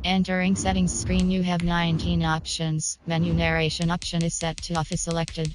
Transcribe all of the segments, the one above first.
Entering settings screen, you have 19 options. Menu narration option is set to off is selected.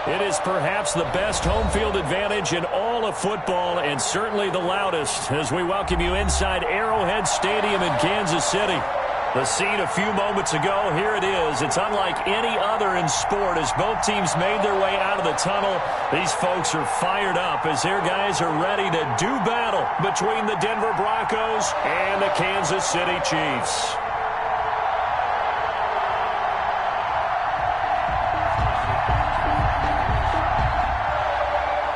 It is perhaps the best home field advantage in all of football, and certainly the loudest, as we welcome you inside Arrowhead Stadium in Kansas City. The scene a few moments ago, here it is. It's unlike any other in sport as both teams made their way out of the tunnel. These folks are fired up as their guys are ready to do battle between the Denver Broncos and the Kansas City Chiefs.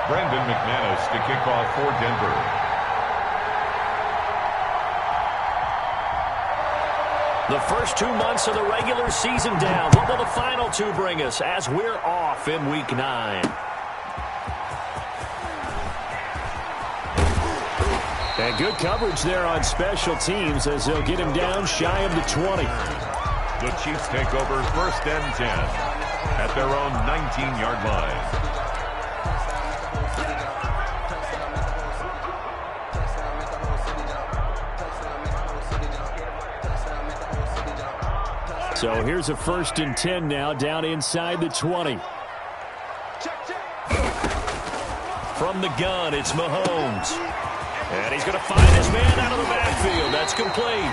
Brendan McManus to kick off for Denver. The first 2 months of the regular season down. What will the final two bring us as we're off in Week 9? And good coverage there on special teams as they'll get him down shy of the 20. The Chiefs take over 1st and 10 at their own 19-yard line. So here's a 1st and 10 now down inside the 20. From the gun, it's Mahomes. And he's going to find his man out of the backfield. That's complete.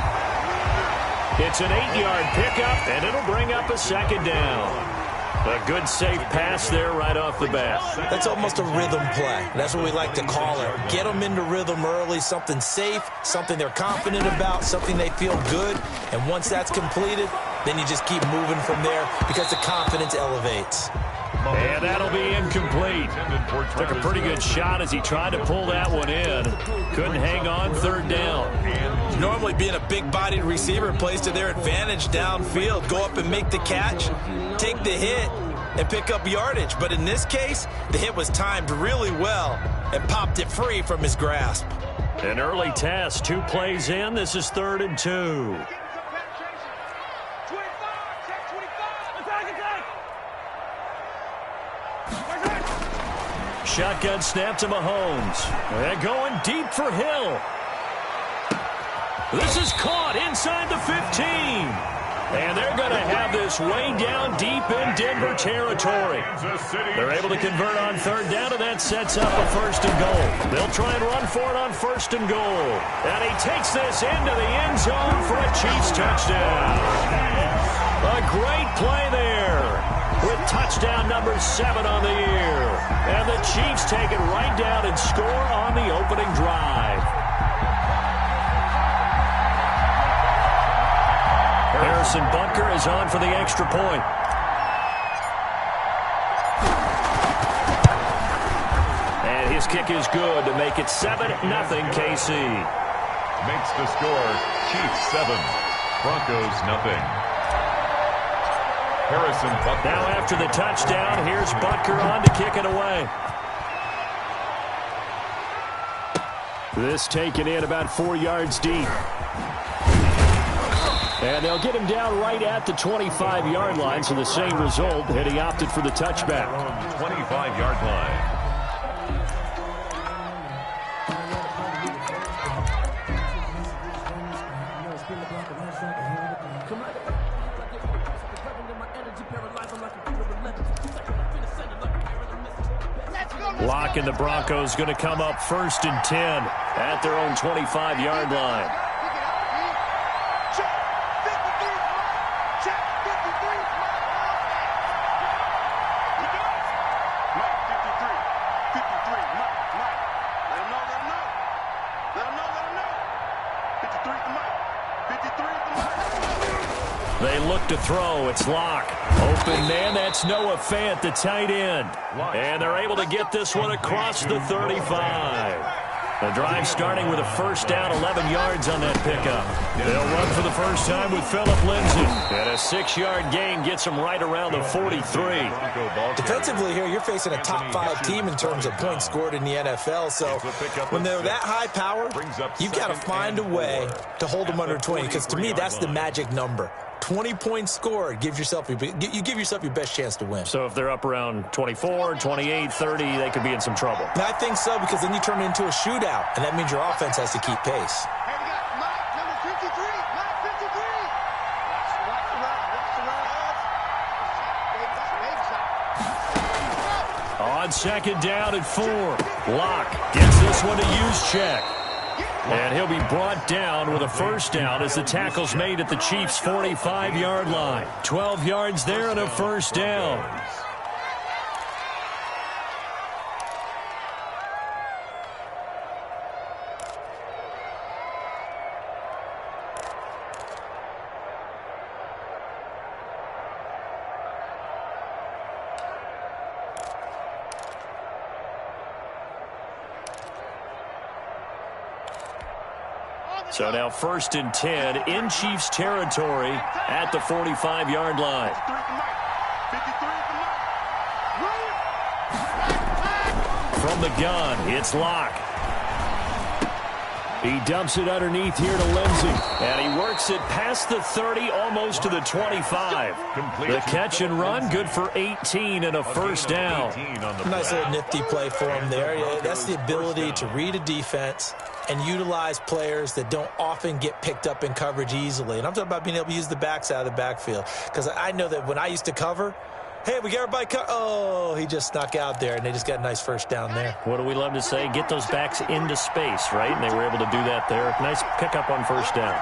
It's an 8-yard pickup, and it'll bring up a 2nd down. A good, safe pass there right off the bat. That's almost a rhythm play. That's what we like to call it. Get them into rhythm early, something safe, something they're confident about, something they feel good. And once that's completed, then you just keep moving from there because the confidence elevates. And that'll be incomplete. Took a pretty good shot as he tried to pull that one in. Couldn't hang on 3rd down. Normally being a big-bodied receiver plays to their advantage downfield. Go up and make the catch, take the hit, and pick up yardage. But in this case, the hit was timed really well and popped it free from his grasp. An early test, 2 plays in. This is 3rd and 2. Shotgun snap to Mahomes. And going deep for Hill. This is caught inside the 15. And they're going to have this way down deep in Denver territory. They're able to convert on third down, and that sets up a first and goal. They'll try and run for it on first and goal. And he takes this into the end zone for a Chiefs touchdown. A great play there with touchdown number 7 on the year. And the Chiefs take it right down and score on the opening drive. Harrison Butker is on for the extra point. And his kick is good to make it 7-0 KC. Makes the score Chiefs 7, Broncos nothing. Harrison Butker. Now after the touchdown, here's Butker on to kick it away. This taken in about 4 yards deep. And they'll get him down right at the 25-yard line, so the same result, and he opted for the touchback. 25-yard line. Lock and the Broncos going to come up 1st and 10 at their own 25-yard line. They look to throw. It's Locke. Open man. That's Noah Fant, the tight end. And they're able to get this one across the 35. The drive starting with a first down, 11 yards on that pickup. They'll run for the first time with Phillip Lindsay. And a 6-yard gain gets them right around the 43. Defensively here, you're facing a top-5 team in terms of points scored in the NFL. So when they're that high power, you've got to find a way to hold them under 20. Because to me, that's the magic number. 20 points scored, you give yourself your best chance to win. So if they're up around 24, 28, 30, they could be in some trouble. I think so, because then you turn it into a shootout, and that means your offense has to keep pace. On second down at 4, Locke gets this one to use check. And he'll be brought down with a first down as the tackle's made at the Chiefs' 45-yard line. 12 yards there and a first down. So now 1st and 10 in Chiefs territory at the 45-yard line. From the gun, it's Locke. He dumps it underneath here to Lindsay. And he works it past the 30, almost to the 25. The catch and run, good for 18 and a first down. Nice little nifty play for him there. Yeah, that's the ability to read a defense and utilize players that don't often get picked up in coverage easily. And I'm talking about being able to use the backs out of the backfield. Because I know that when I used to cover, hey, we got everybody oh, he just snuck out there, and they just got a nice first down there. What do we love to say? Get those backs into space, right? And they were able to do that there. Nice pickup on first down.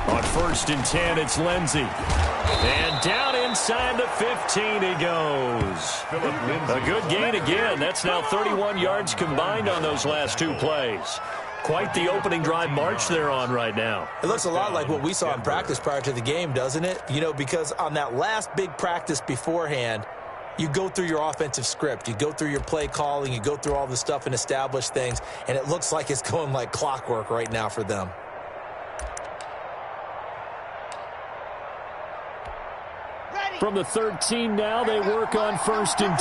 On 1st and 10, it's Lindsay. And down inside the 15 he goes. A good gain again. That's now 31 yards combined on those last 2 plays. Quite the opening drive march they're on right now. It looks a lot like what we saw in practice prior to the game, doesn't it? You know, because on that last big practice beforehand, you go through your offensive script. You go through your play calling. You go through all the stuff and establish things. And it looks like it's going like clockwork right now for them. From the 13 now, they work on 1st and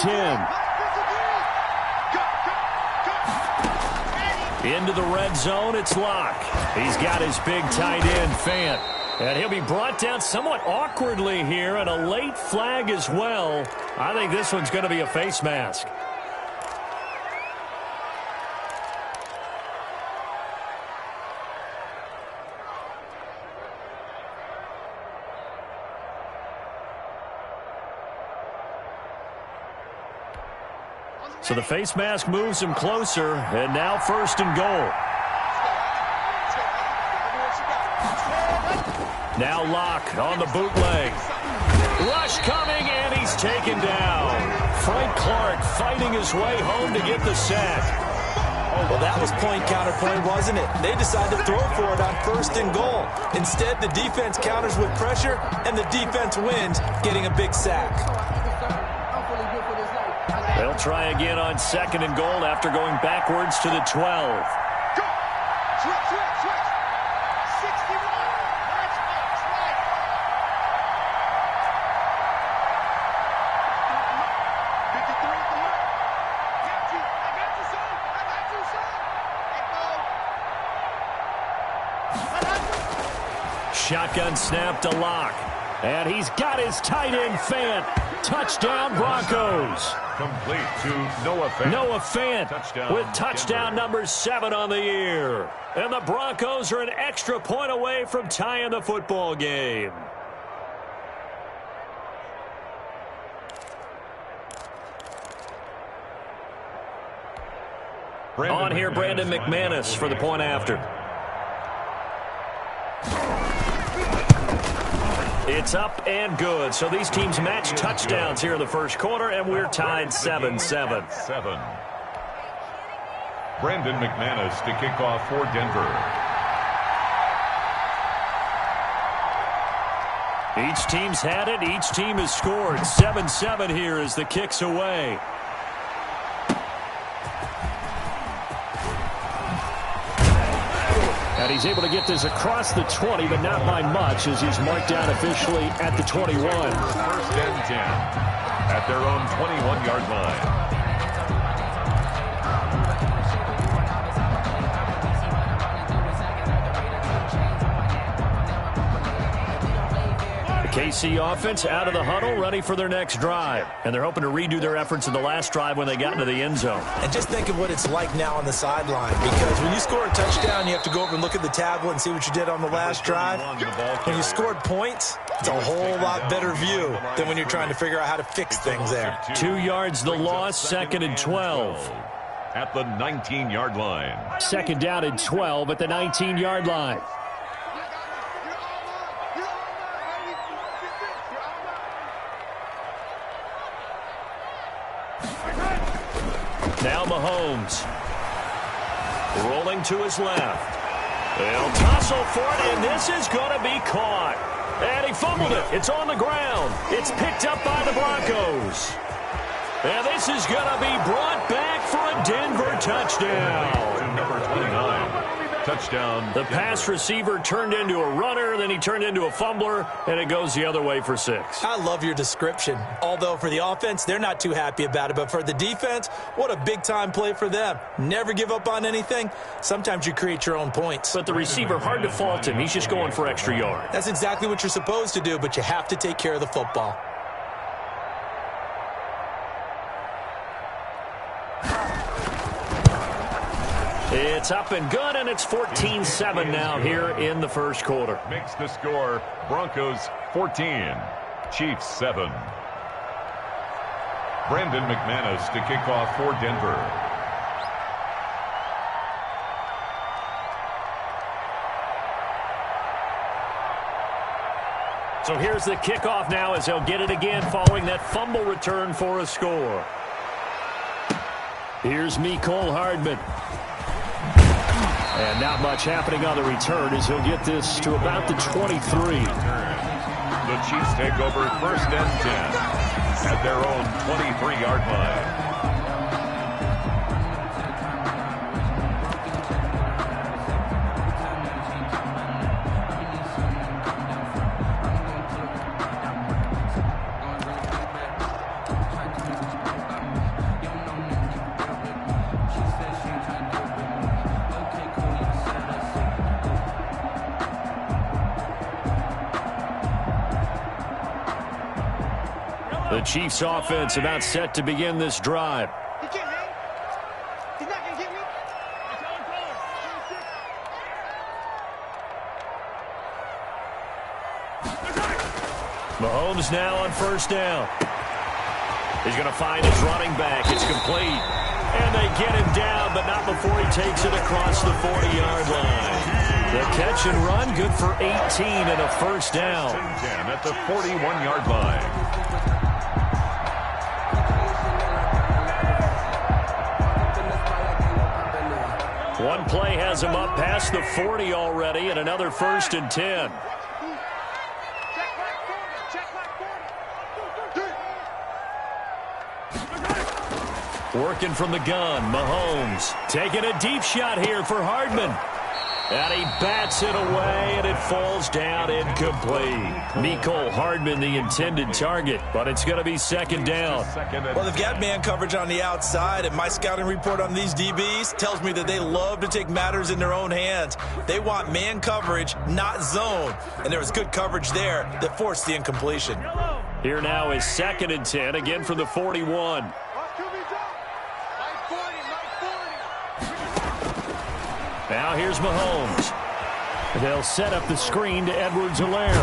10. Into the red zone, it's Locke. He's got his big tight end, Fant. And he'll be brought down somewhat awkwardly here, and a late flag as well. I think this one's going to be a face mask. So the face mask moves him closer, and now 1st and goal. Now Locke on the bootleg. Rush coming, and he's taken down. Frank Clark fighting his way home to get the sack. Well, that was point counterpoint, wasn't it? They decided to throw for it on 1st and goal. Instead, the defense counters with pressure, and the defense wins, getting a big sack. They'll try again on 2nd and goal after going backwards to the 12. Shotgun snap to Locke. And he's got his tight end Fant. Touchdown Broncos. Complete to Noah Fant. Noah Fant with touchdown number 7 on the year. And the Broncos are an extra point away from tying the football game. On here, Brandon McManus for the point after. It's up and good. So these teams match touchdowns here in the first quarter, and we're tied 7-7. Brandon McManus to kick off for Denver. Each team's had it. Each team has scored. 7-7 here as the kick's away. And he's able to get this across the 20, but not by much, as he's marked down officially at the 21. 1st and 10 at their own 21-yard line. KC offense out of the huddle, ready for their next drive. And they're hoping to redo their efforts in the last drive when they got into the end zone. And just think of what it's like now on the sideline, because when you score a touchdown, you have to go over and look at the tablet and see what you did on the last drive. When you scored points, it's a whole lot better view than when you're trying to figure out how to fix things there. 2 yards the loss, 2nd and 12. At the 19-yard line. 2nd down and 12 at the 19-yard line. Now Mahomes. Rolling to his left. They'll tussle for it, and this is going to be caught. And he fumbled it. It's on the ground. It's picked up by the Broncos. And this is going to be brought back for a Denver touchdown. Number 29. Touchdown. The pass receiver turned into a runner, then he turned into a fumbler, and it goes the other way for 6. I love your description. Although for the offense, they're not too happy about it. But for the defense, what a big-time play for them. Never give up on anything. Sometimes you create your own points. But the receiver, hard to fault him. He's just going for extra yard. That's exactly what you're supposed to do, but you have to take care of the football. It's up and good, and it's 14-7 now here in the first quarter. Makes the score Broncos 14, Chiefs 7. Brandon McManus to kick off for Denver. So here's the kickoff now as they'll get it again following that fumble return for a score. Here's Mecole Hardman. And not much happening on the return as he'll get this to about the 23. The Chiefs take over 1st and 10 at their own 23-yard line. The Chiefs offense about set to begin this drive. He can't hang. He's not going to get me. Mahomes now on first down. He's going to find his running back. It's complete. And they get him down, but not before he takes it across the 40-yard line. The catch and run, good for 18 and a first down. 10 at the 41-yard line. One play has him up past the 40 already, and another 1st and 10. Working from the gun, Mahomes taking a deep shot here for Hardman. And he bats it away, and it falls down incomplete. Mecole Hardman, the intended target, but it's going to be 2nd down. Well, they've got man coverage on the outside, and my scouting report on these DBs tells me that they love to take matters in their own hands. They want man coverage, not zone. And there was good coverage there that forced the incompletion. Here now is 2nd and 10, again from the 41. Now here's Mahomes. They'll set up the screen to Edwards-Helaire.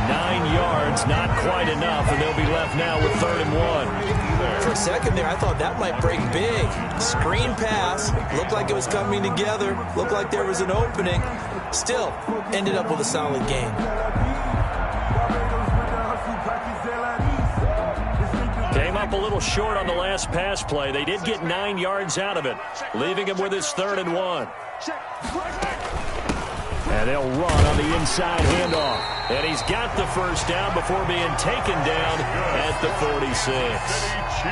9 yards, not quite enough, and they'll be left now with 3rd and 1. For a second there, I thought that might break big. Screen pass, looked like it was coming together, looked like there was an opening. Still, ended up with a solid gain. Came up a little short on the last pass play. They did get 9 yards out of it, leaving him with his 3rd and 1. And they'll run on the inside handoff. And he's got the first down before being taken down at the 46.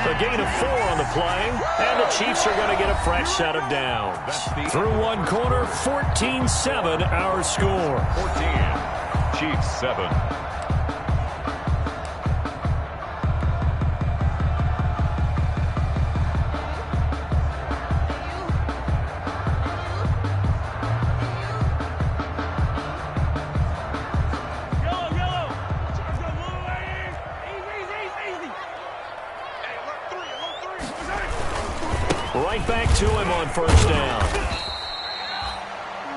A gain of 4 on the play, and the Chiefs are going to get a fresh set of downs. Through one quarter, 14-7 our score. 14, Chiefs 7. Right back to him on first down.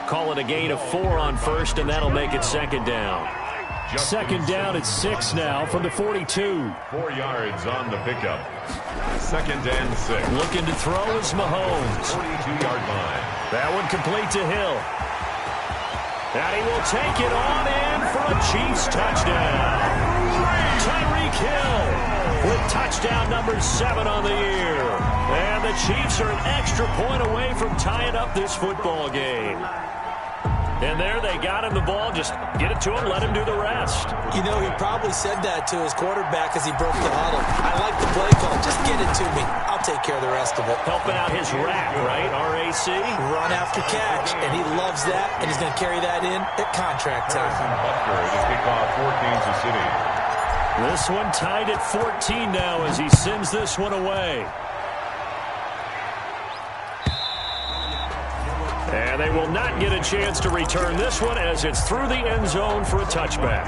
Call it a gain of 4 on first, and that'll make it 2nd down. 2nd down at 6 now from the 42. 4 yards on the pickup. 2nd and 6. Looking to throw is Mahomes. 42-yard line. That one complete to Hill. And he will take it on in for a Chiefs touchdown. Tyreek Hill with touchdown number 7 on the year. And the Chiefs are an extra point away from tying up this football game. And there they got him the ball. Just get it to him, let him do the rest. You know, he probably said that to his quarterback as he broke the huddle. I like the play call. Just get it to me. I'll take care of the rest of it. Helping out his rack, right? RAC. Run after catch, and he loves that, and he's going to carry that in at contract time. Butker to kick off for Kansas City. This one tied at 14 now as he sends this one away. And they will not get a chance to return this one as it's through the end zone for a touchback.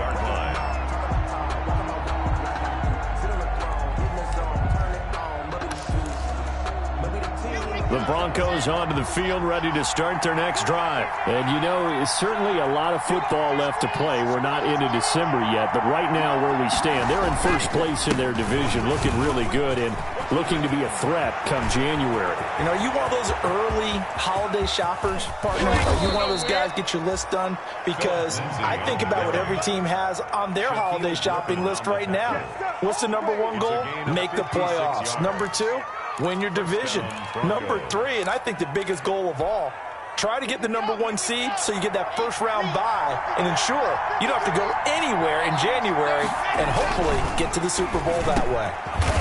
The Broncos onto the field, ready to start their next drive. And, you know, it's certainly a lot of football left to play. We're not into December yet, but right now where we stand, they're in first place in their division, looking really good and looking to be a threat come January. You know, are you one of those early holiday shoppers, partner? Are you one of those guys get your list done? Because I think about what every team has on their holiday shopping list right now. What's the number 1 goal? Make the playoffs. Number 2? Win your division. Number 3, and I think the biggest goal of all, try to get the number 1 seed so you get that first round bye and ensure you don't have to go anywhere in January and hopefully get to the Super Bowl that way.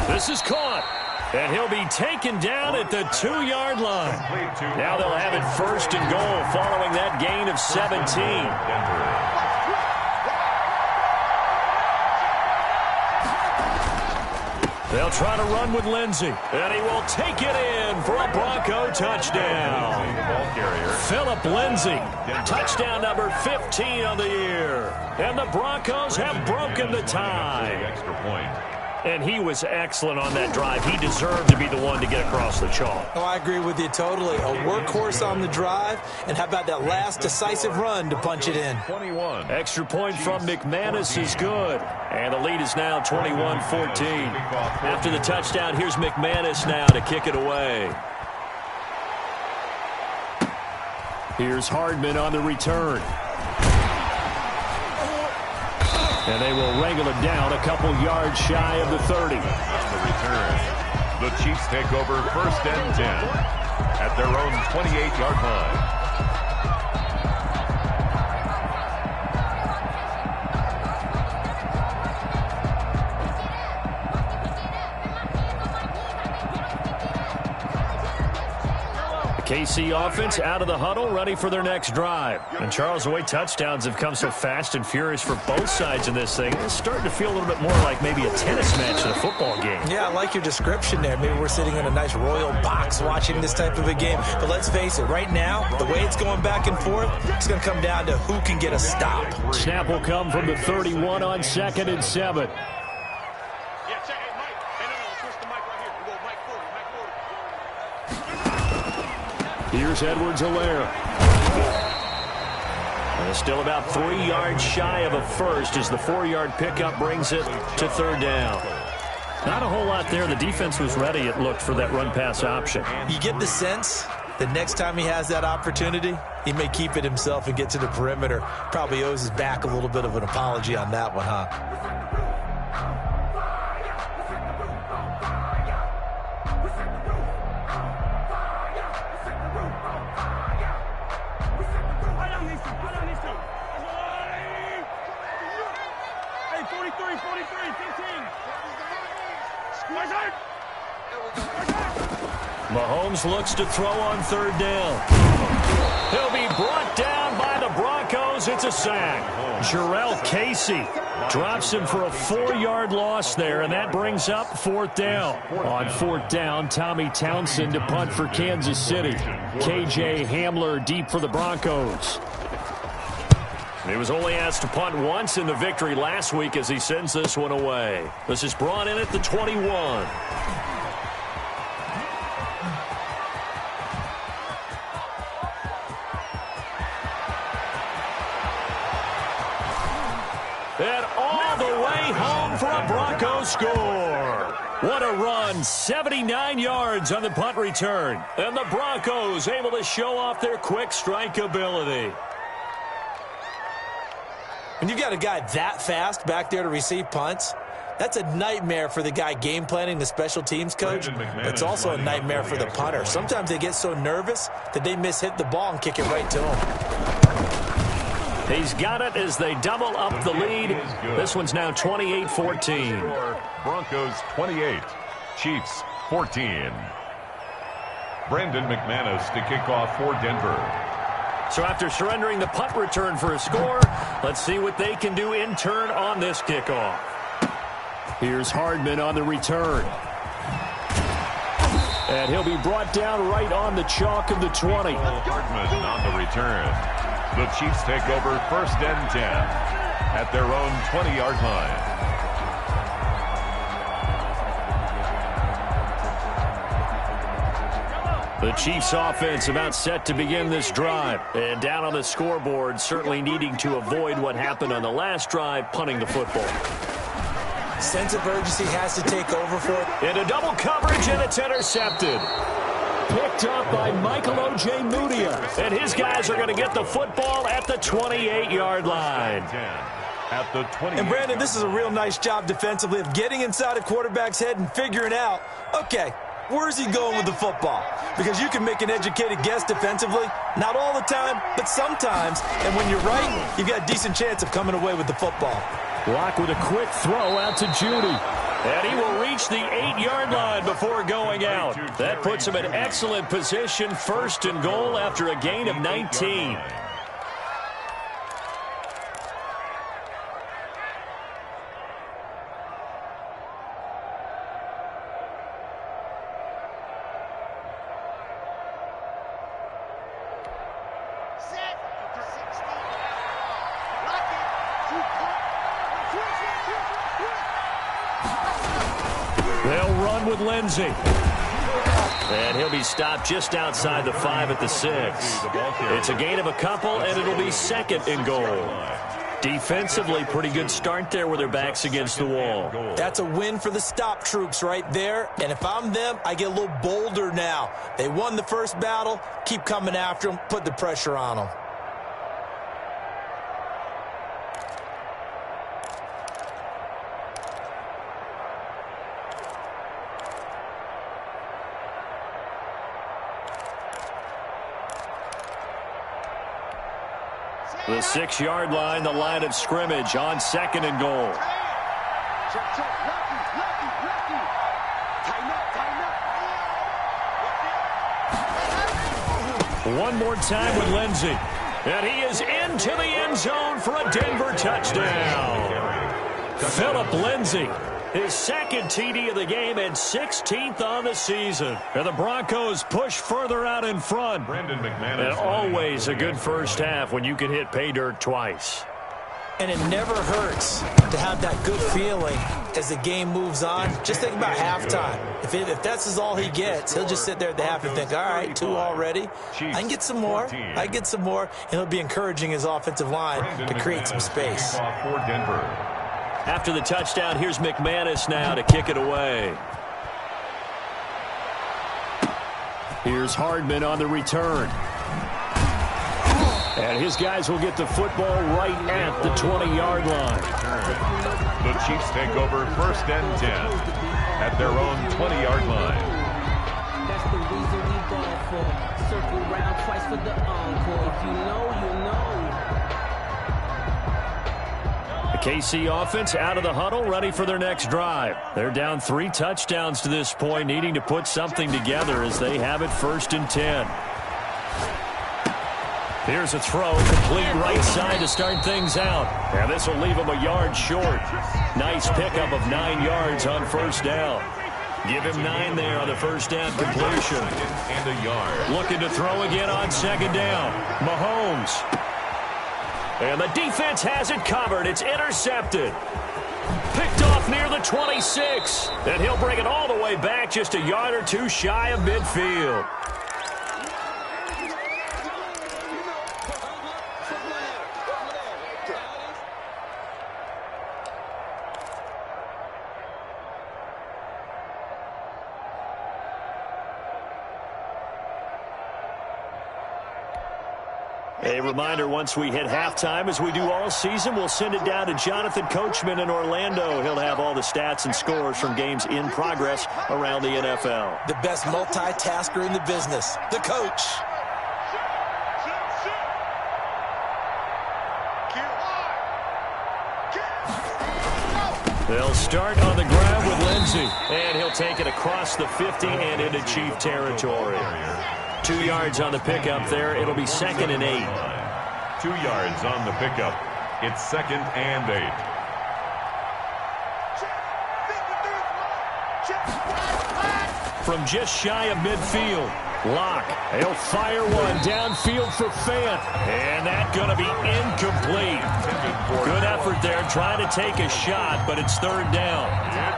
This is caught, and he'll be taken down at the 2-yard line. Now they'll have it 1st and goal following that gain of 17. They'll try to run with Lindsey, and he will take it in for a Bronco touchdown. Phillip Lindsay. Touchdown number 15 on the year. And the Broncos have broken the tie. Extra point. And he was excellent on that drive. He deserved to be the one to get across the chalk. Oh, I agree with you totally. A workhorse on the drive, and how about that last decisive run to punch it in? 21. Extra point from McManus is good. And the lead is now 21-14. After the touchdown, here's McManus now to kick it away. Here's Hardman on the return. And they will wrangle it down a couple yards shy of the 30. On the return, the Chiefs take over 1st and 10 at their own 28-yard line. KC offense out of the huddle, ready for their next drive. And Charles, the way touchdowns have come so fast and furious for both sides in this thing, it's starting to feel a little bit more like maybe a tennis match than a football game. Yeah, I like your description there. Maybe we're sitting in a nice royal box watching this type of a game. But let's face it, right now, the way it's going back and forth, it's going to come down to who can get a stop. Snap will come from the 31 on 2nd and 7. Here's Edwards-Helaire. And still about 3 yards shy of a first as the 4-yard pickup brings it to 3rd down. Not a whole lot there. The defense was ready, it looked, for that run-pass option. You get the sense that next time he has that opportunity, he may keep it himself and get to the perimeter. Probably owes his back a little bit of an apology on that one, huh? Mahomes looks to throw on 3rd down. He'll be brought down by the Broncos. It's a sack. Jarrell Casey drops him for a 4-yard loss there, and that brings up 4th down. On 4th down, Tommy Townsend to punt for Kansas City. KJ Hamler deep for the Broncos. He was only asked to punt once in the victory last week as he sends this one away. This is brought in at the 21. And all the way home for a Broncos score. What a run. 79 yards on the punt return. And the Broncos able to show off their quick strike ability. When you've got a guy that fast back there to receive punts, that's a nightmare for the guy game planning, the special teams coach. It's also a nightmare for the punter. Sometimes they get so nervous that they mishit the ball and kick it right to him. He's got it as they double up the lead. This one's now 28-14. Broncos 28, Chiefs 14. Brandon McManus to kick off for Denver. So after surrendering the punt return for a score, let's see what they can do in turn on this kickoff. Here's Hardman on the return. And he'll be brought down right on the chalk of the 20. Hardman on the return. The Chiefs take over 1st and 10 at their own 20-yard line. The Chiefs offense about set to begin this drive. And down on the scoreboard, certainly needing to avoid what happened on the last drive, punting the football. Sense of urgency has to take over for it. Into double coverage, and it's intercepted. Picked up by Michael O.J. Mudia. And his guys are going to get the football at the 28-yard line. At the 20. And Brandon, this is a real nice job defensively of getting inside a quarterback's head and figuring out, okay, where's he going with the football? Because you can make an educated guess defensively. Not all the time, but sometimes. And when you're right, you've got a decent chance of coming away with the football. Block with a quick throw out to Judy. And he will reach the 8-yard line before going out. That puts him in excellent position, 1st and goal after a gain of 19. They'll run with Lindsey. And he'll be stopped just outside the 5 at the 6. It's a gain of a couple, and it'll be 2nd and goal. Defensively, pretty good start there with their backs against the wall. That's a win for the stop troops right there. And if I'm them, I get a little bolder now. They won the first battle. Keep coming after them. Put the pressure on them. The 6-yard line, the line of scrimmage on 2nd and goal. One more time with Lindsey. And he is into the end zone for a Denver touchdown. Phillip Lindsey, his 2nd TD of the game and 16th on the season. And the Broncos push further out in front. And always a good first half when you can hit pay dirt twice. And it never hurts to have that good feeling as the game moves on. Just think about halftime. If that's all he gets, he'll just sit there at the half and think, all right, 2 already. I can get some more. I can get some more. And he'll be encouraging his offensive line to create some space. After the touchdown, here's McManus now to kick it away. Here's Hardman on the return. And his guys will get the football right at the 20-yard line. The Chiefs take over 1st and 10 at their own 20-yard line. That's the reason we ball for. Circle round twice for the encore. If you know, you know. The KC offense out of the huddle, ready for their next drive. They're down 3 touchdowns to this point, needing to put something together as they have it 1st and 10. Here's a throw, complete right side to start things out. And this will leave him a yard short. Nice pickup of 9 yards on 1st down. Give him 9 there on the 1st down completion. And a yard. Looking to throw again on 2nd down. Mahomes. And the defense has it covered. It's intercepted. Picked off near the 26. And he'll bring it all the way back just a yard or 2 shy of midfield. A reminder, once we hit halftime, as we do all season, we'll send it down to Jonathan Coachman in Orlando. He'll have all the stats and scores from games in progress around the NFL. The best multitasker in the business, the coach. They'll start on the ground with Lindsey, and he'll take it across the 50 and into Chief territory. 2 yards on the pickup there. It'll be 2nd and 8. 2 yards on the pickup. It's 2nd and 8. From just shy of midfield, Locke. He'll fire one downfield for Fant. And that's going to be incomplete. Good effort there trying to take a shot, but it's 3rd down.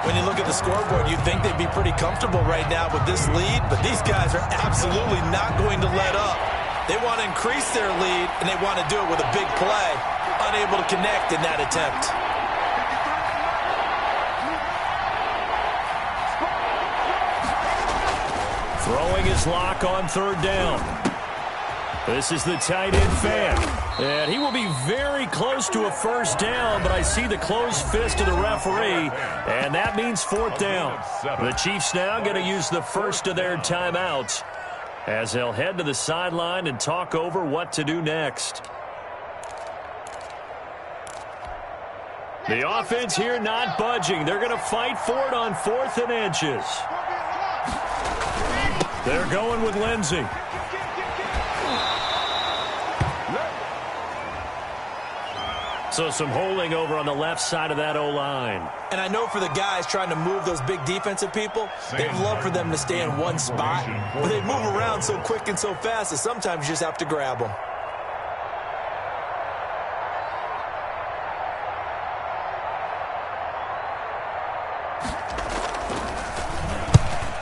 When you look at the scoreboard, you'd think they'd be pretty comfortable right now with this lead, but these guys are absolutely not going to let up. They want to increase their lead, and they want to do it with a big play. Unable to connect in that attempt. Throwing his Lock on 3rd down. This is the tight end Fant. And he will be very close to a 1st down, but I see the closed fist of the referee, and that means 4th down. The Chiefs now going to use the first of their timeouts as they'll head to the sideline and talk over what to do next. The offense here not budging. They're going to fight for it on 4th and inches. They're going with Lindsey. So some holding over on the left side of that O-line. And I know for the guys trying to move those big defensive people, they'd love for them to stay in one spot. But they move around so quick and so fast that sometimes you just have to grab them.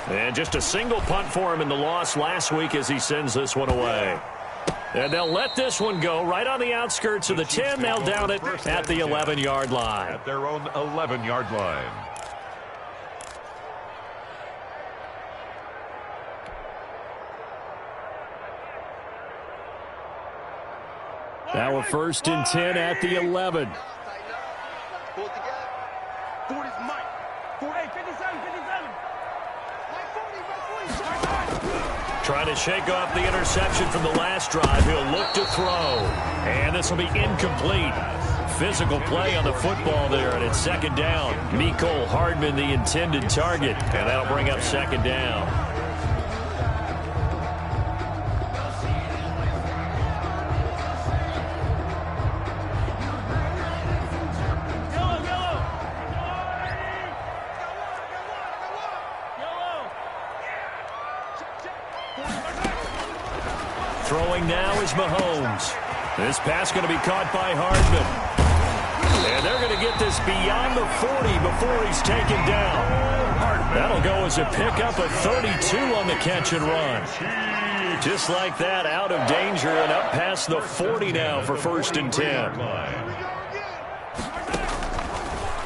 And just a single punt for him in the loss last week as he sends this one away. And they'll let this one go right on the outskirts of the 10. They'll down it at the 11-yard line. At their own 11-yard line. Now a 1st and 10 at the 11. Trying to shake off the interception from the last drive. He'll look to throw. And this will be incomplete. Physical play on the football there, and it's 2nd down. Mecole Hardman, the intended target. And that'll bring up 2nd down. Throwing now is Mahomes. This pass going to be caught by Hardman. And they're going to get this beyond the 40 before he's taken down. That'll go as a pickup of 32 on the catch and run. Just like that, out of danger and up past the 40 now for 1st and 10.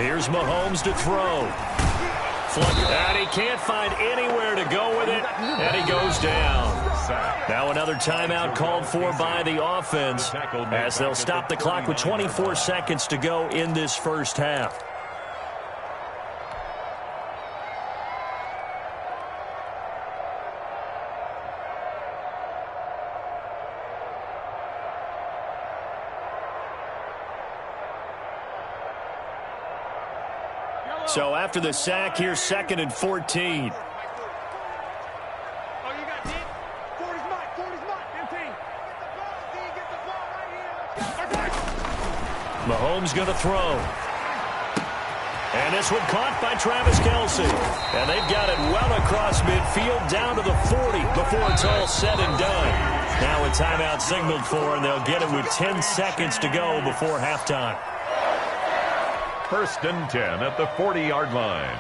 Here's Mahomes to throw. And he can't find anywhere to go with it, and he goes down. Now another timeout called for by the offense as they'll stop the clock with 24 seconds to go in this first half. So after the sack, here's 2nd and 14. Mahomes going to throw. And this one caught by Travis Kelce. And they've got it well across midfield down to the 40 before it's all said and done. Now a timeout signaled for, and they'll get it with 10 seconds to go before halftime. 1st and 10 at the 40-yard line.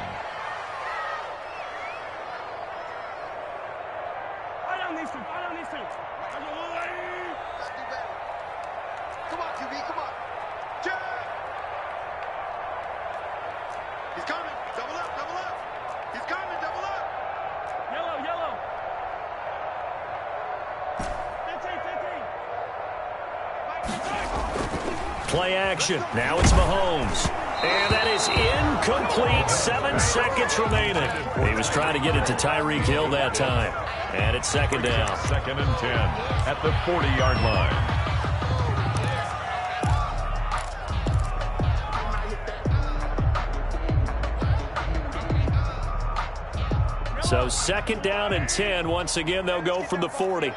Come on, QB, come on. He's coming. Double up, double up. He's coming, double up. Yellow. 15. Play action. Now it's Mahomes. And that is incomplete. 7 seconds remaining. He was trying to get it to Tyreek Hill that time. And it's 2nd down. 2nd and 10 at the 40-yard line. So 2nd down and 10. Once again, they'll go from the 40.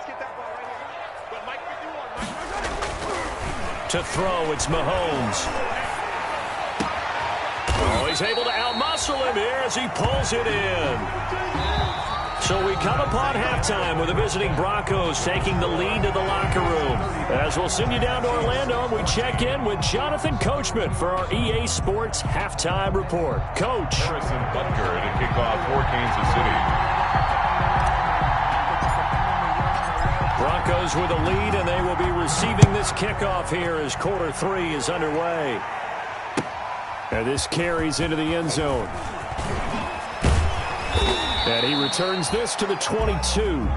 To throw, it's Mahomes. Oh, he's able to outmuscle him here as he pulls it in. So we come upon halftime with the visiting Broncos taking the lead to the locker room. As we'll send you down to Orlando, we check in with Jonathan Coachman for our EA Sports Halftime Report. Coach. Harrison Butker to kick off for Kansas City. Broncos with a lead, and they will be receiving this kickoff here as quarter 3 is underway. And this carries into the end zone. And he returns this to the 22. K.J.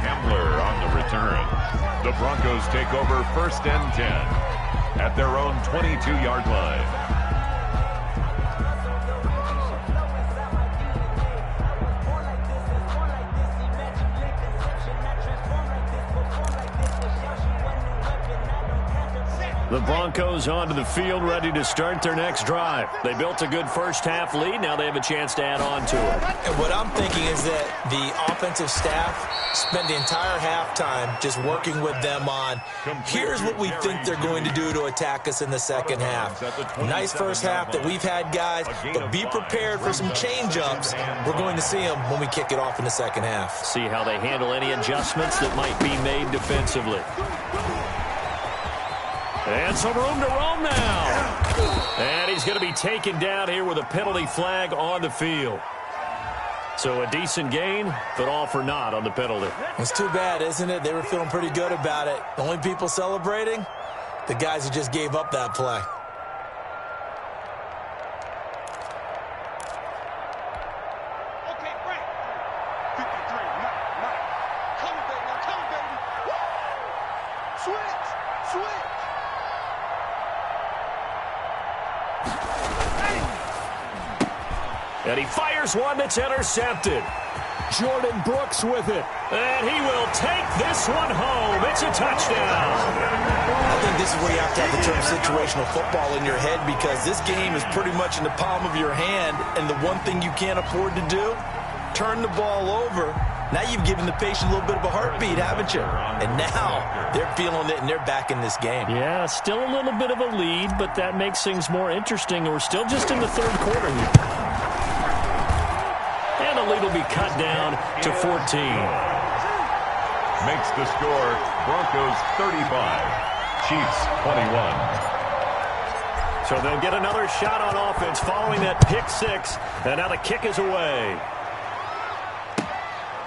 Hamler on the return. The Broncos take over 1st and 10 at their own 22-yard line. The Broncos onto the field, ready to start their next drive. They built a good first-half lead. Now they have a chance to add on to it. And what I'm thinking is that the offensive staff spent the entire halftime just working with them on, here's what we think they're going to do to attack us in the second half. Nice first half that we've had, guys, but be prepared for some change-ups. We're going to see them when we kick it off in the second half. See how they handle any adjustments that might be made defensively. And some room to roam now. And he's going to be taken down here with a penalty flag on the field. So a decent gain, but all for naught on the penalty. It's too bad, isn't it? They were feeling pretty good about it. The only people celebrating? The guys who just gave up that play. Okay, Frank. 53, Mike. Come on, baby. Come on, baby. Woo! Switch. And he fires one that's intercepted. Jordan Brooks with it. And he will take this one home. It's a touchdown. I think this is where you have to have the term situational football in your head, because this game is pretty much in the palm of your hand, and the one thing you can't afford to do, turn the ball over. Now you've given the patient a little bit of a heartbeat, haven't you? And now they're feeling it, and they're back in this game. Yeah, still a little bit of a lead, but that makes things more interesting. We're still just in the third quarter here. And the lead will be cut down to 14. Makes the score Broncos 35, Chiefs 21. So they'll get another shot on offense following that pick six. And now the kick is away.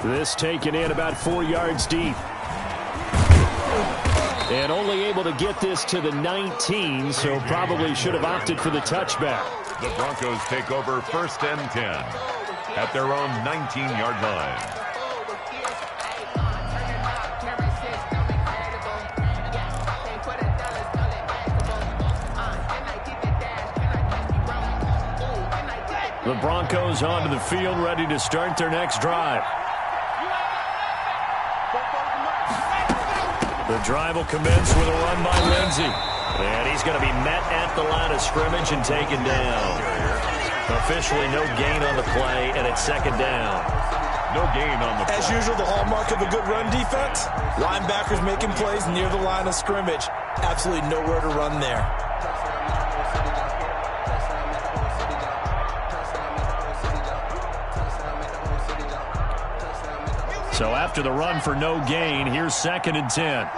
This taken in about 4 yards deep. And only able to get this to the 19, so probably should have opted for the touchback. The Broncos take over 1st and 10 at their own 19-yard line. The Broncos onto the field, ready to start their next drive. The drive will commence with a run by Lindsey. And he's going to be met at the line of scrimmage and taken down. Officially no gain on the play, and it's 2nd down. No gain on the play. As usual, the hallmark of a good run defense, linebackers making plays near the line of scrimmage. Absolutely nowhere to run there. So after the run for no gain, here's 2nd and 10.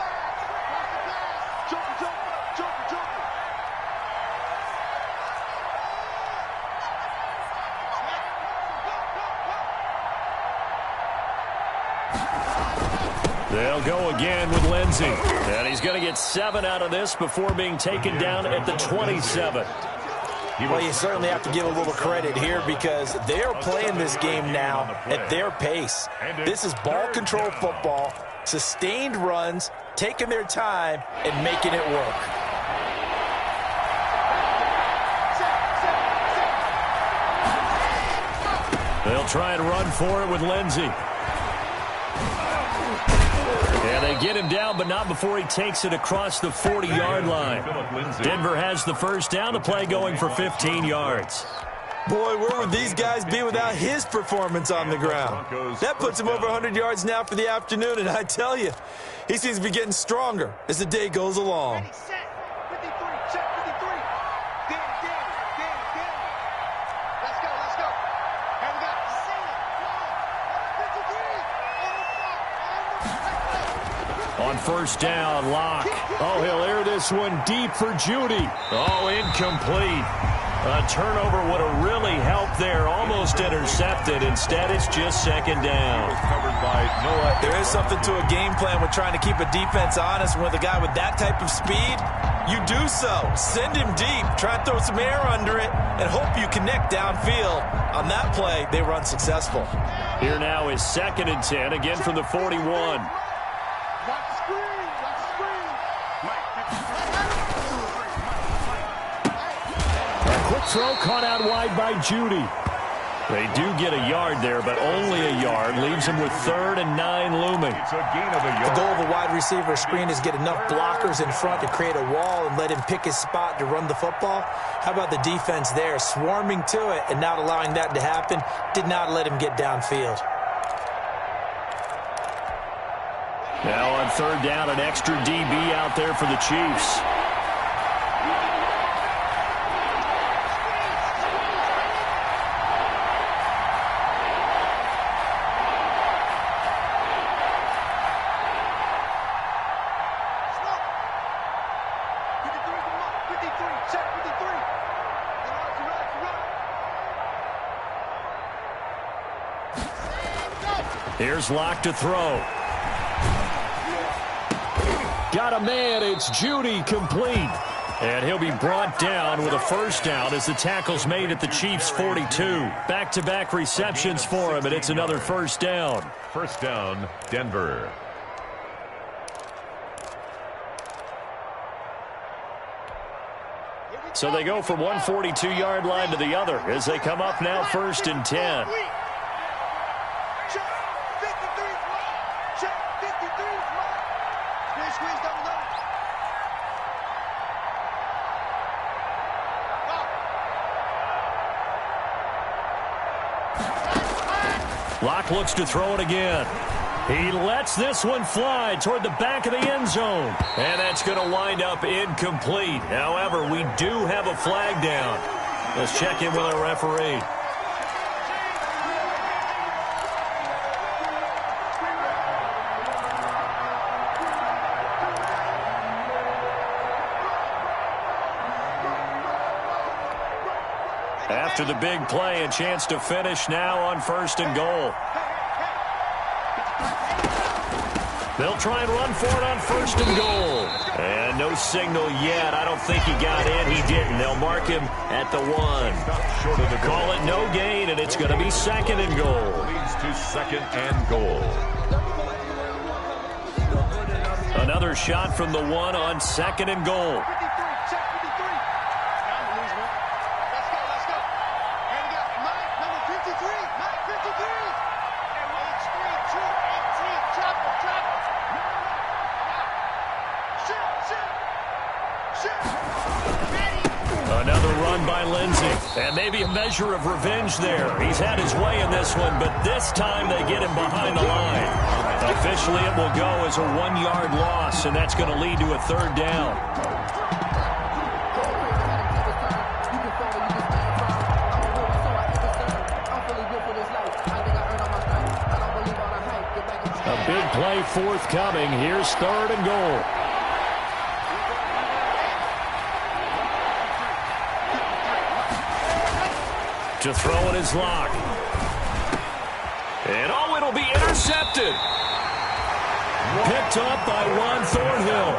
They'll go again with Lindsey. And he's going to get 7 out of this before being taken down at the 27. Well, you certainly have to give a little credit here, because they are playing this game now at their pace. This is ball control football, sustained runs, taking their time, and making it work. They'll try and run for it with Lindsey. And they get him down, but not before he takes it across the 40-yard line. Denver has the first down, the play going for 15 yards. Boy, where would these guys be without his performance on the ground? That puts him over 100 yards now for the afternoon, and I tell you, he seems to be getting stronger as the day goes along. On first down, Locke. Oh, he'll air this one deep for Judy. Oh, incomplete. A turnover would have really helped there. Almost intercepted. Instead, it's just 2nd down. Covered by Noah. There is something to a game plan with trying to keep a defense honest. With a guy with that type of speed, you do so. Send him deep. Try and throw some air under it and hope you connect downfield. On that play, they were unsuccessful. Here now is 2nd and 10, again from the 41. Quick throw caught out wide by Judy. They do get a yard there, but only a yard. Leaves them with 3rd and 9 looming. It's a gain of a The yard. goal of a wide receiver screen is get enough blockers in front to create a wall and let him pick his spot to run the football. How about the defense there, swarming to it and not allowing that to happen? Did not let him get downfield. Now on 3rd down, an extra DB out there for the Chiefs. Here's Locke to throw. Got a man. It's Judy, complete. And he'll be brought down with a first down as the tackle's made at the Chiefs' 42. Back-to-back receptions for him, and it's another first down. First down, Denver. So they go from one 42-yard line to the other as they come up now 1st and 10. Locke looks to throw it again. He lets this one fly toward the back of the end zone. And that's going to wind up incomplete. However, we do have a flag down. Let's check in with our referee. After the big play, a chance to finish now on 1st and goal. They'll try and run for it on 1st and goal. And no signal yet. I don't think he got in. He didn't. They'll mark him at the 1. Call it no gain, and it's going to be 2nd and goal. Leads to 2nd and goal. Another shot from the 1 on 2nd and goal. Another run by Lindsey. And maybe a measure of revenge there. He's had his way in this one, but this time they get him behind the line. Officially, it will go as a 1-yard loss, and that's going to lead to a 3rd down. A big play forthcoming. Here's 3rd and goal. To throw it is Locke. And it'll be intercepted. Picked up by Juan Thornhill.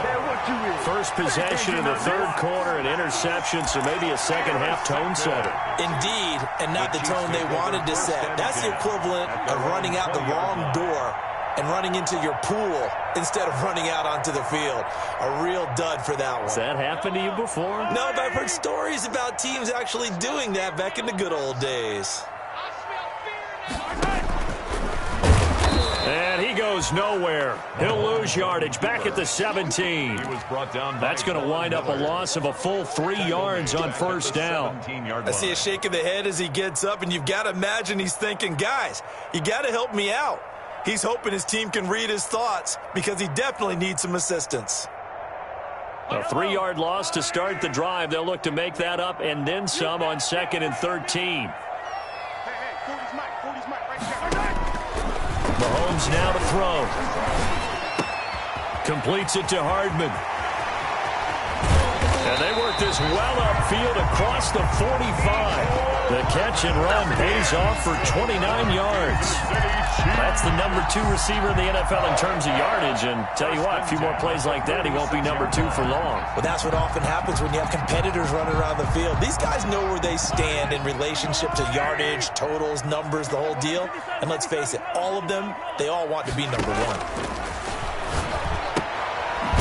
First possession in the 3rd quarter, an interception, so maybe a second-half tone setter. Indeed, and not the tone they wanted to set. That's the equivalent of running out the wrong door and running into your pool instead of running out onto the field. A real dud for that one. Has that happened to you before? No, but I've heard stories about teams actually doing that back in the good old days. And he goes nowhere. He'll lose yardage back at the 17. He was brought down. That's going to wind up a loss of a full 3 yards on 1st down. I see a shake of the head as he gets up, and you've got to imagine he's thinking, guys, you got to help me out. He's hoping his team can read his thoughts because he definitely needs some assistance. A 3-yard loss to start the drive. They'll look to make that up and then some on 2nd and 13. Mahomes now to throw. Completes it to Hardman. And they work this well upfield across the 45. The catch and run pays off for 29 yards. That's the number 2 receiver in the NFL in terms of yardage. And tell you what, a few more plays like that, he won't be number 2 for long. Well, that's what often happens when you have competitors running around the field. These guys know where they stand in relationship to yardage, totals, numbers, the whole deal. And let's face it, all of them, they all want to be number 1.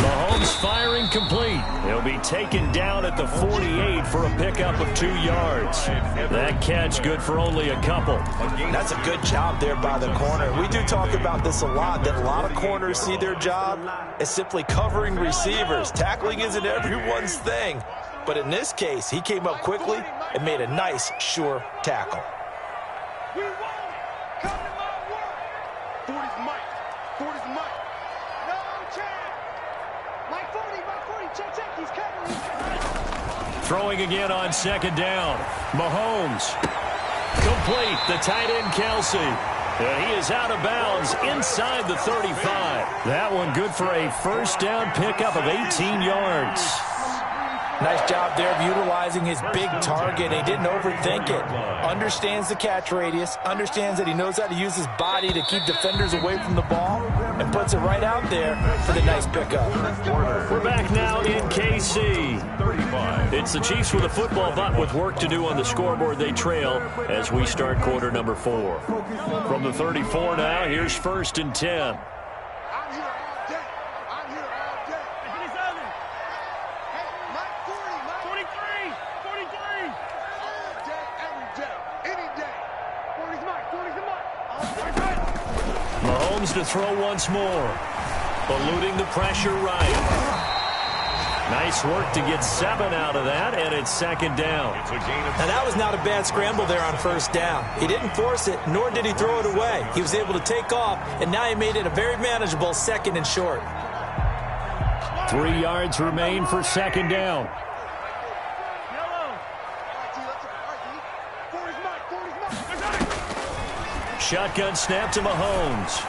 Mahomes firing complete. He'll be taken down at the 48 for a pickup of 2 yards. That catch good for only a couple. That's a good job there by the corner. We do talk about this a lot, that a lot of corners see their job as simply covering receivers. Tackling isn't everyone's thing. But in this case, he came up quickly and made a nice, sure tackle. We want it. Come to my work. 40's Mike. 40's Mike. No chance. Mike 40, check, he's covering. Throwing again on 2nd down. Mahomes. Complete. The tight end, Kelsey. And he is out of bounds inside the 35. That one good for a first down pickup of 18 yards. Nice job there of utilizing his big target. He didn't overthink it. Understands the catch radius, understands that he knows how to use his body to keep defenders away from the ball, and puts it right out there for the nice pickup. We're back now in KC. It's the Chiefs with a football, but with work to do on the scoreboard. They trail as we start quarter number 4. From the 34 now, here's 1st and 10. I'm here all day. I'm here all day. 27. Hey, Mike 40, Mike. 43. 43. All day, every day, any day. 40's Mike. 40's the Mike. All day. Mahomes to throw once more. Eluding the pressure right. Nice work to get 7 out of that, and it's 2nd down. Now, that was not a bad scramble there on 1st down. He didn't force it, nor did he throw it away. He was able to take off, and now he made it a very manageable 2nd and short. 3 yards remain for 2nd down. Shotgun snap to Mahomes.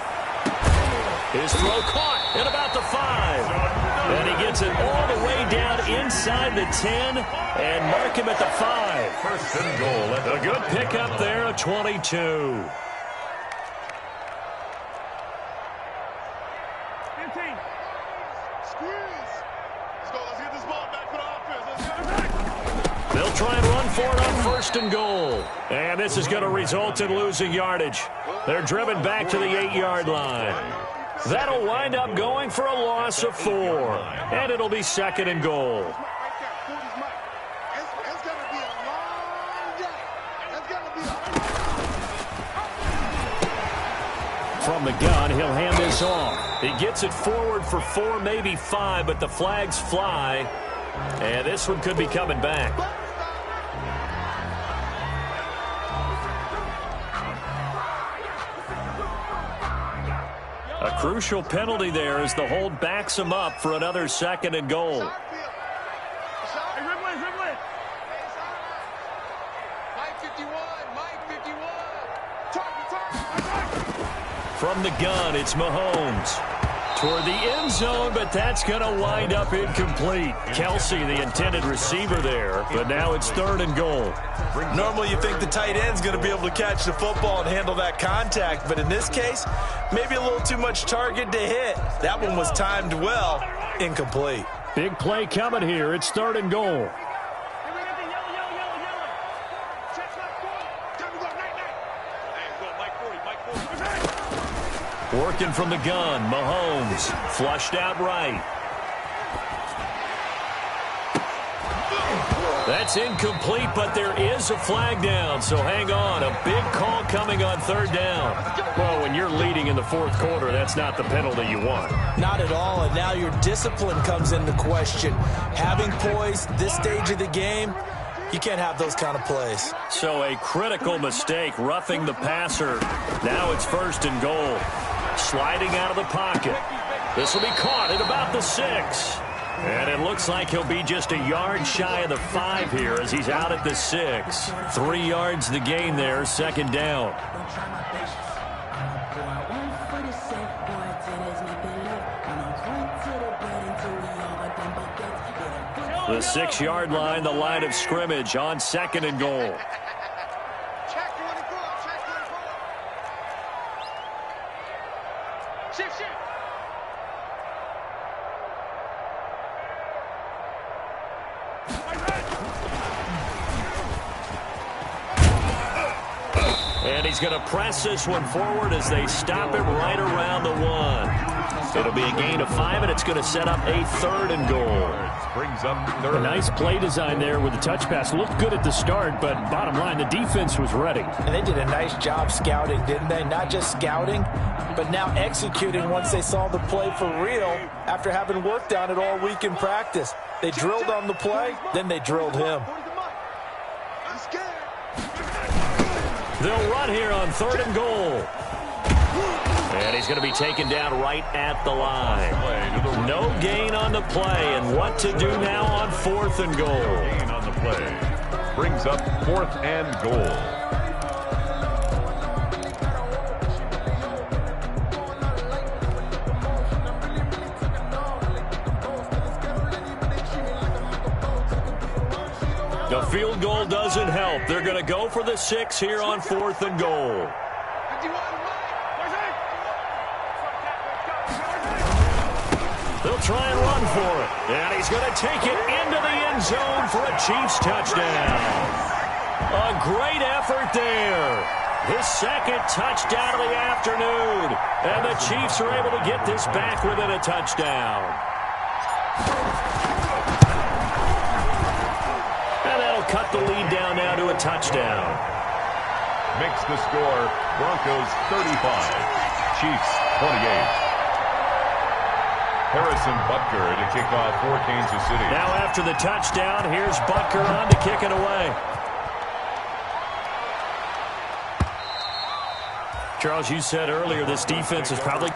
His throw caught at about the 5. And he gets it all the way down inside the 10 and mark him at the 5. 1st and goal. A good pickup there, a 22. 15. Squeeze. Let's go. Let's get this ball back for the offense. Let's get it back. They'll try and run for it on 1st and goal. And this is going to result in losing yardage. They're driven back to the 8-yard line. That'll wind up going for a loss of 4. And it'll be 2nd and goal. It's going to be a long day. It's going to be a From the gun, he'll hand this off. He gets it forward for 4, maybe 5, but the flags fly. And this one could be coming back. A crucial penalty there as the hold backs him up for another 2nd and goal. Mike 51. Mike 51. From the gun, it's Mahomes. Toward the end zone, but that's going to wind up incomplete. Kelsey, the intended receiver there, but now it's 3rd and goal. Normally you think the tight end's going to be able to catch the football and handle that contact, but in this case, maybe a little too much target to hit. That one was timed well, incomplete. Big play coming here. It's 3rd and goal. Working from the gun, Mahomes flushed out right. That's incomplete, but there is a flag down, so hang on. A big call coming on 3rd down. Well, when you're leading in the 4th quarter, that's not the penalty you want. Not at all, and now your discipline comes into question. Having poise this stage of the game, you can't have those kind of plays. So a critical mistake, roughing the passer. Now it's 1st and goal. Sliding out of the pocket. This will be caught at about the 6. And it looks like he'll be just a yard shy of the 5 here as he's out at the 6. 3 yards the gain there, 2nd down. The 6-yard line, the line of scrimmage on 2nd and goal. Check 24. Check 24. Shift, shift. And he's going to press this one forward as they stop it right around the 1. It'll be a gain of 5, and it's going to set up a 3rd and goal. Brings up 3rd. A nice play design there with the touch pass. Looked good at the start, but bottom line, the defense was ready. And they did a nice job scouting, didn't they? Not just scouting, but now executing once they saw the play for real after having worked on it all week in practice. They drilled on the play, then they drilled him. I'm scared. They'll run here on 3rd and goal. And he's going to be taken down right at the line. No gain on the play, and what to do now on 4th and goal. Gain on the play. Brings up 4th and goal. A field goal doesn't help. They're going to go for the 6 here on 4th and goal. They'll try and run for it. And he's going to take it into the end zone for a Chiefs touchdown. A great effort there. His second touchdown of the afternoon. And the Chiefs are able to get this back within a touchdown. And that'll cut the lead down now to a touchdown. Makes the score Broncos 35, Chiefs 28. Harrison Butker to kick off for Kansas City. Now after the touchdown, here's Butker on to kick it away. Charles, you said earlier this defense is probably...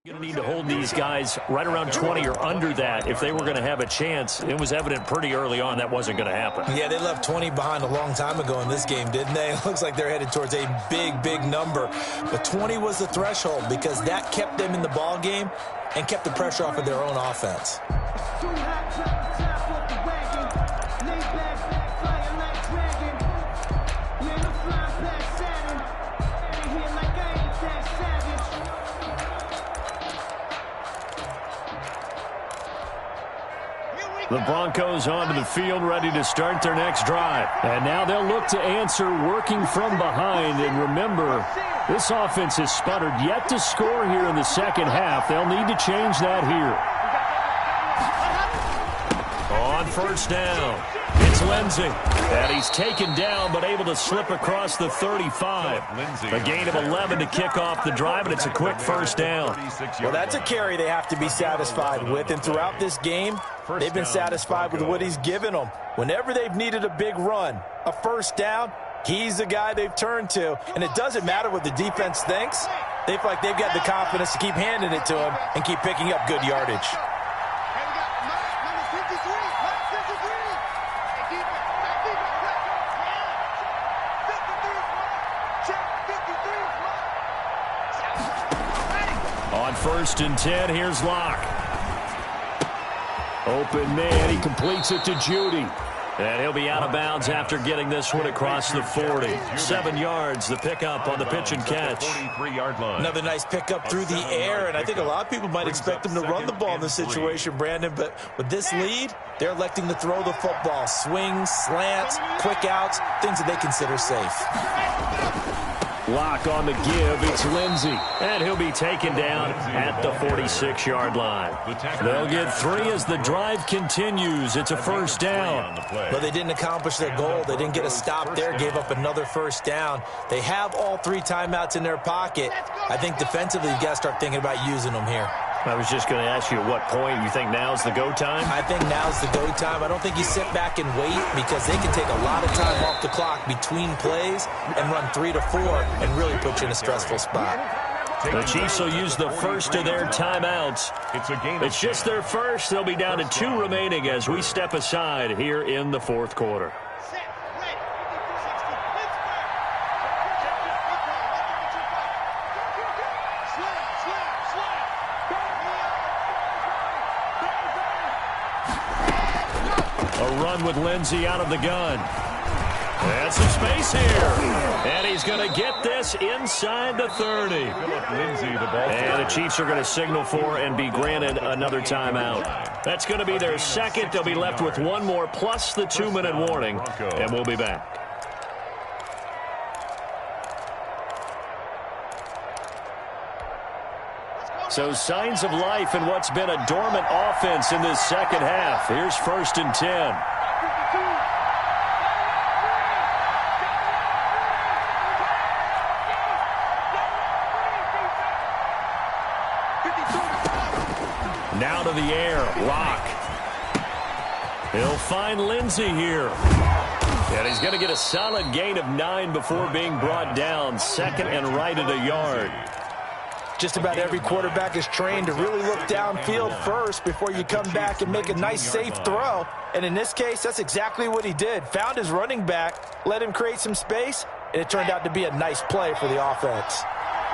going to need to hold these guys right around 20 or under that if they were going to have a chance. It was evident pretty early on that wasn't going to happen. Yeah, they left 20 behind a long time ago in this game, didn't they? It looks like they're headed towards a big, big number. But 20 was the threshold because that kept them in the ball game and kept the pressure off of their own offense. The Broncos onto the field, ready to start their next drive. And now they'll look to answer working from behind. And remember, this offense has sputtered yet to score here in the second half. They'll need to change that here. On first down, it's Lindsey. And he's taken down but able to slip across the 35. A gain of 11 to kick off the drive, and it's a quick first down. Well, that's a carry they have to be satisfied with. And throughout this game, they've been satisfied with what he's given them. Whenever they've needed a big run, a first down, he's the guy they've turned to. And it doesn't matter what the defense thinks. They feel like they've got the confidence to keep handing it to him and keep picking up good yardage. On first and 10, here's Locke. Open man, he completes it to Judy. And he'll be out of bounds after getting this one across the 40. 7 yards, the pickup on the pitch and catch. Another nice pickup through the air, and I think a lot of people might expect him to run the ball in this situation, Brandon, but with this lead, they're electing to throw the football. Swings, slants, quick outs, things that they consider safe. Lock on the give, it's Lindsey. And he'll be taken down at the 46-yard line. They'll get 3 as the drive continues. It's a first down. But they didn't accomplish their goal. They didn't get a stop there, gave up another first down. They have all 3 timeouts in their pocket. I think defensively you've got to start thinking about using them here. I was just going to ask you at what point you think now's the go time? I think now's the go time. I don't think you sit back and wait because they can take a lot of time off the clock between plays and run 3 to 4 and really put you in a stressful spot. The Chiefs will use the first of their timeouts. It's just their first. They'll be down to 2 remaining as we step aside here in the fourth quarter. With Lindsey out of the gun. And some space here. And he's going to get this inside the 30. And the Chiefs are going to signal for and be granted another timeout. That's going to be their second. They'll be left with 1 more plus the 2-minute warning. And we'll be back. So signs of life in what's been a dormant offense in this second half. Here's first and 10. Now to the air, Locke. He'll find Lindsey here. And he's going to get a solid gain of 9 before being brought down. Second and right at a yard. Just about every quarterback is trained to really look downfield first before you come back and make a nice, safe throw. And in this case, that's exactly what he did. Found his running back, let him create some space, and it turned out to be a nice play for the offense.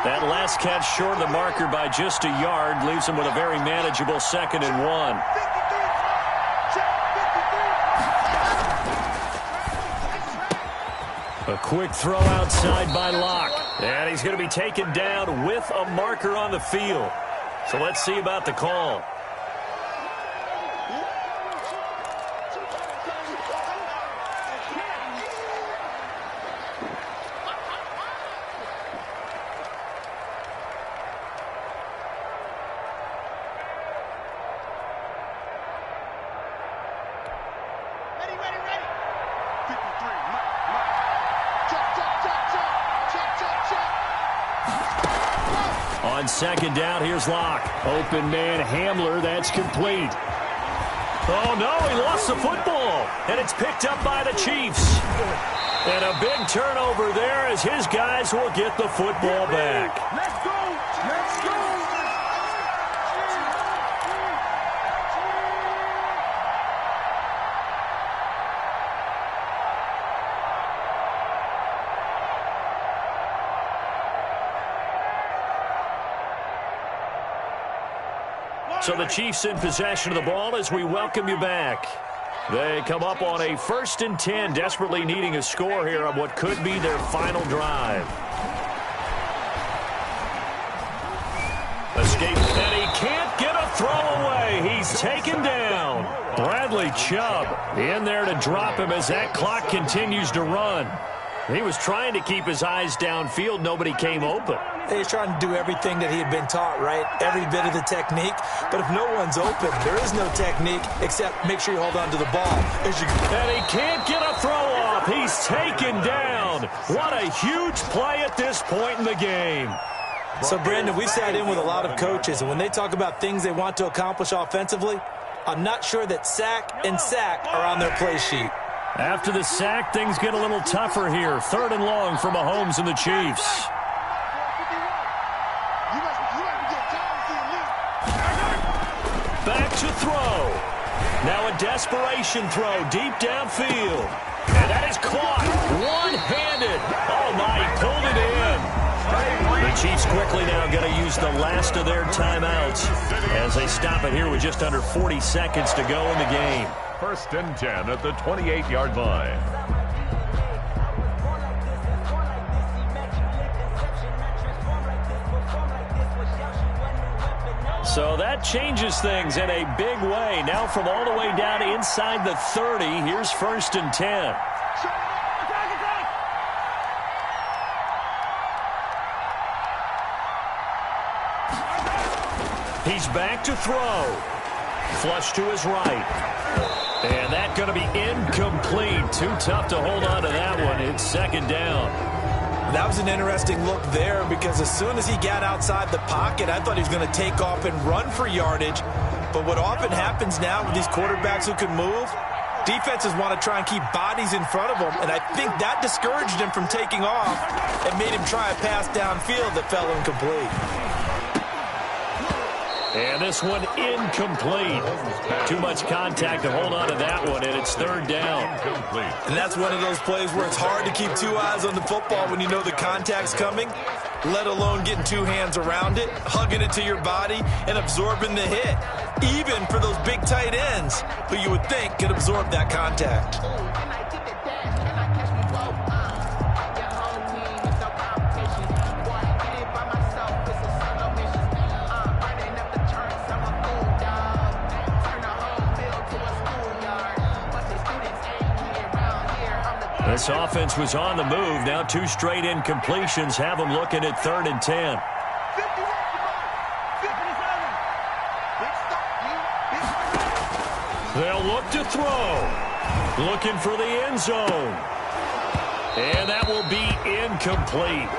That last catch short of the marker by just a yard leaves him with a very manageable 2nd and 1. A quick throw outside by Locke. And he's going to be taken down with a marker on the field. So let's see about the call. On 2nd down, here's Locke. Open man Hamler, that's complete. Oh, no, he lost the football. And it's picked up by the Chiefs. And a big turnover there as his guys will get the football back. Let's go! Let's go! So the Chiefs in possession of the ball as we welcome you back. They come up on a 1st and 10, desperately needing a score here on what could be their final drive. Escape, and he can't get a throw away. He's taken down. Bradley Chubb in there to drop him as that clock continues to run. He was trying to keep his eyes downfield. Nobody came open. He's trying to do everything that he had been taught, right? Every bit of the technique. But if no one's open, there is no technique except make sure you hold on to the ball. And he can't get a throw off. He's taken down. What a huge play at this point in the game. So, Brandon, we've sat in with a lot of coaches, and when they talk about things they want to accomplish offensively, I'm not sure that sack and sack are on their play sheet. After the sack, things get a little tougher here. 3rd and long for Mahomes and the Chiefs. Back to throw. Now a desperation throw deep downfield. And that is caught. One-handed. Oh, my, he pulled it in. The Chiefs quickly now going to use the last of their timeouts as they stop it here with just under 40 seconds to go in the game. 1st and 10 at the 28-yard line. So that changes things in a big way. Now from all the way down inside the 30, here's 1st and 10. He's back to throw. Flush to his right. And that's going to be incomplete. Too tough to hold on to that one. It's 2nd down. That was an interesting look there because as soon as he got outside the pocket, I thought he was going to take off and run for yardage. But what often happens now with these quarterbacks who can move, defenses want to try and keep bodies in front of them, and I think that discouraged him from taking off and made him try a pass downfield that fell incomplete. And this one incomplete. Too much contact to hold on to that one, and it's 3rd down. And that's one of those plays where it's hard to keep 2 eyes on the football when you know the contact's coming, let alone getting 2 hands around it, hugging it to your body, and absorbing the hit. Even for those big tight ends who you would think could absorb that contact. This offense was on the move. Now 2 straight incompletions have them looking at 3rd and 10. They'll look to throw. Looking for the end zone. And that will be incomplete.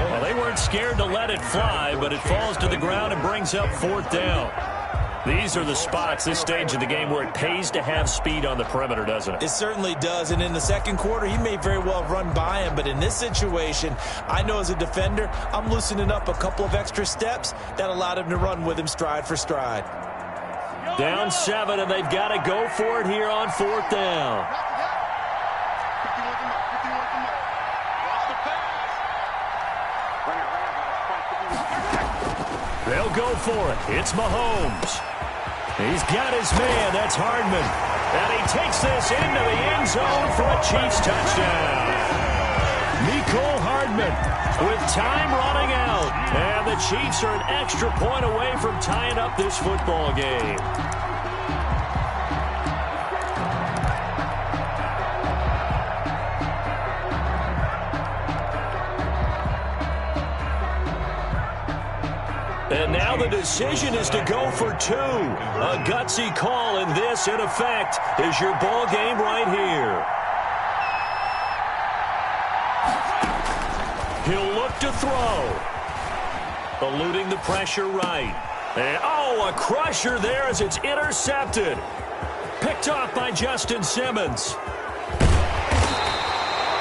Well, they weren't scared to let it fly, but it falls to the ground and brings up 4th down. These are the spots, this stage of the game, where it pays to have speed on the perimeter, doesn't it? It certainly does, and in the second quarter, he may very well run by him, but in this situation, I know as a defender, I'm loosening up a couple of extra steps that allowed him to run with him stride for stride. Down 7, and they've got to go for it here on 4th down. They'll go for it. It's Mahomes. He's got his man. That's Hardman. And he takes this into the end zone for a Chiefs touchdown. Mecole Hardman with time running out. And the Chiefs are an extra point away from tying up this football game. And now the decision is to go for 2. A gutsy call, and this, in effect, is your ball game right here. He'll look to throw. Eluding the pressure right. And, oh, a crusher there as it's intercepted. Picked off by Justin Simmons.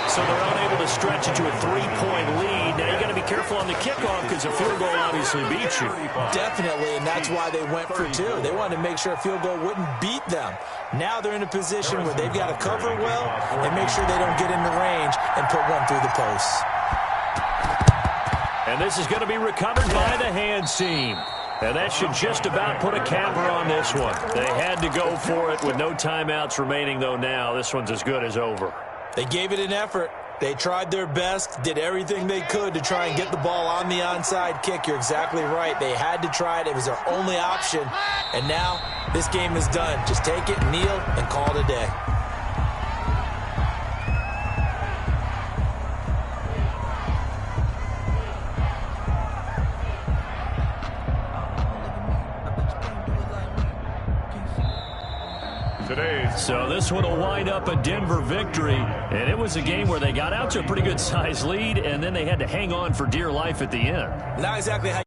So they're unable to stretch it to a 3-point lead. Now, you got to be careful on the kickoff because a field goal obviously beats you. Definitely, and that's why they went for 2. They wanted to make sure a field goal wouldn't beat them. Now they're in a position where they've got to cover well and make sure they don't get into range and put one through the posts. And this is going to be recovered by the hands team. And that should just about put a capper on this one. They had to go for it with no timeouts remaining, though. Now this one's as good as over. They gave it an effort. They tried their best, did everything they could to try and get the ball on the onside kick. You're exactly right. They had to try it. It was their only option. And now this game is done. Just take it, kneel, and call it a day. So this one will wind up a Denver victory, and it was a game where they got out to a pretty good size lead, and then they had to hang on for dear life at the end. Not exactly how